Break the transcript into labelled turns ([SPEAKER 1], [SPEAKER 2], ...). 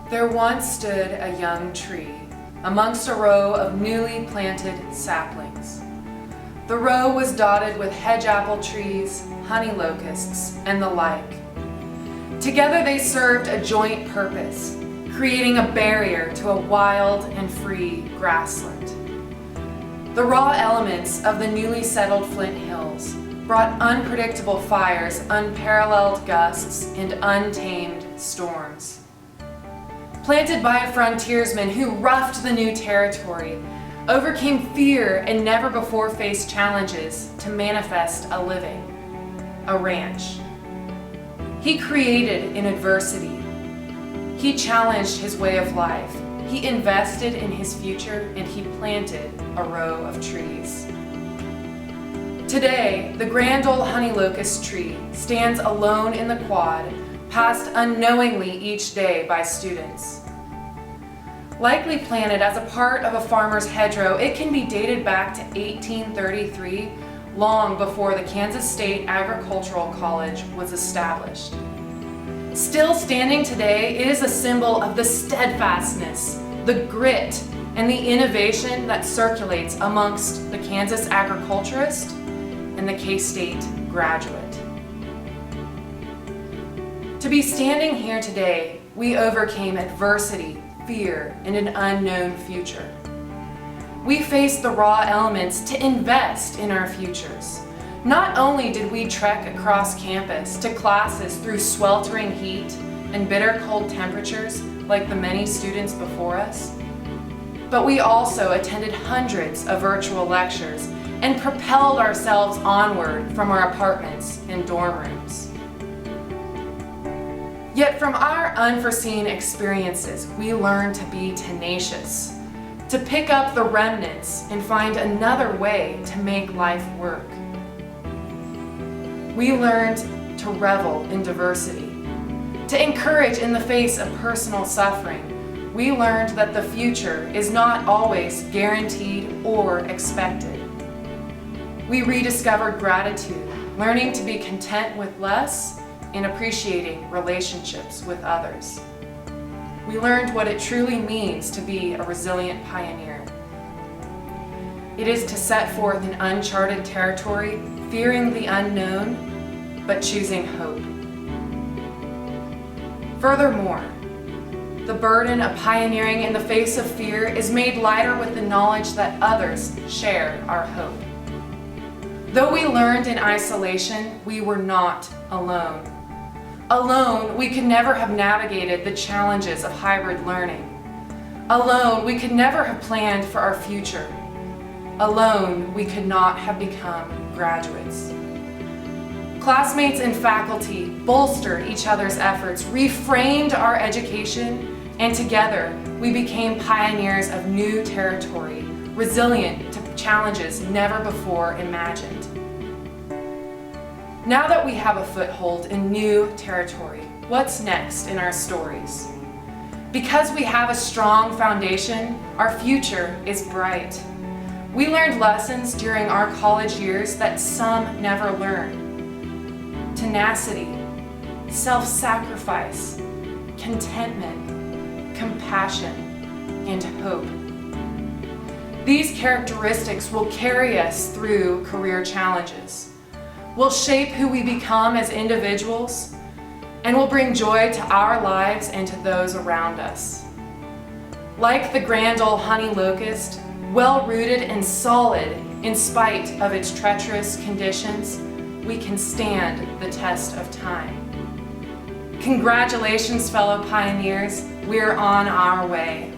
[SPEAKER 1] There once stood a young tree amongst a row of newly planted saplings. The row was dotted with hedge apple trees, honey locusts, and the like. Together they served a joint purpose, creating a barrier to a wild and free grassland. The raw elements of the newly settled Flint Hills brought unpredictable fires, unparalleled gusts, and untamed storms. Planted by a frontiersman who roughed the new territory, overcame fear and never before faced challenges to manifest a living, a ranch. He created in adversity. He challenged his way of life. He invested in his future, and he planted a row of trees. Today, the grand old honey locust tree stands alone in the quad, passed unknowingly each day by students. Likely planted as a part of a farmer's hedgerow, it can be dated back to 1833, long before the Kansas State Agricultural College was established. Still standing today, it is a symbol of the steadfastness, the grit, and the innovation that circulates amongst the Kansas agriculturist and the K-State graduate. To be standing here today, we overcame adversity, fear, and an unknown future. We faced the raw elements to invest in our futures. Not only did we trek across campus to classes through sweltering heat and bitter cold temperatures like the many students before us, but we also attended hundreds of virtual lectures and propelled ourselves onward from our apartments and dorm rooms. Yet from our unforeseen experiences, we learned to be tenacious, to pick up the remnants and find another way to make life work. We learned to revel in diversity, to encourage in the face of personal suffering. We learned that the future is not always guaranteed or expected. We rediscovered gratitude, learning to be content with less and appreciating relationships with others. We learned what it truly means to be a resilient pioneer. It is to set forth in uncharted territory, fearing the unknown, but choosing hope. Furthermore, the burden of pioneering in the face of fear is made lighter with the knowledge that others share our hope. Though we learned in isolation, we were not alone. Alone, we could never have navigated the challenges of hybrid learning. Alone, we could never have planned for our future. Alone, we could not have become graduates. Classmates and faculty bolstered each other's efforts, reframed our education, and together we became pioneers of new territory, resilient to challenges never before imagined. Now that we have a foothold in new territory, what's next in our stories? Because we have a strong foundation, our future is bright. We learned lessons during our college years that some never learn. Tenacity, self-sacrifice, contentment, compassion, and hope. These characteristics will carry us through career challenges, will shape who we become as individuals, and will bring joy to our lives and to those around us. Like the grand old honey locust, well-rooted and solid in spite of its treacherous conditions, we can stand the test of time. Congratulations, fellow pioneers, we're on our way.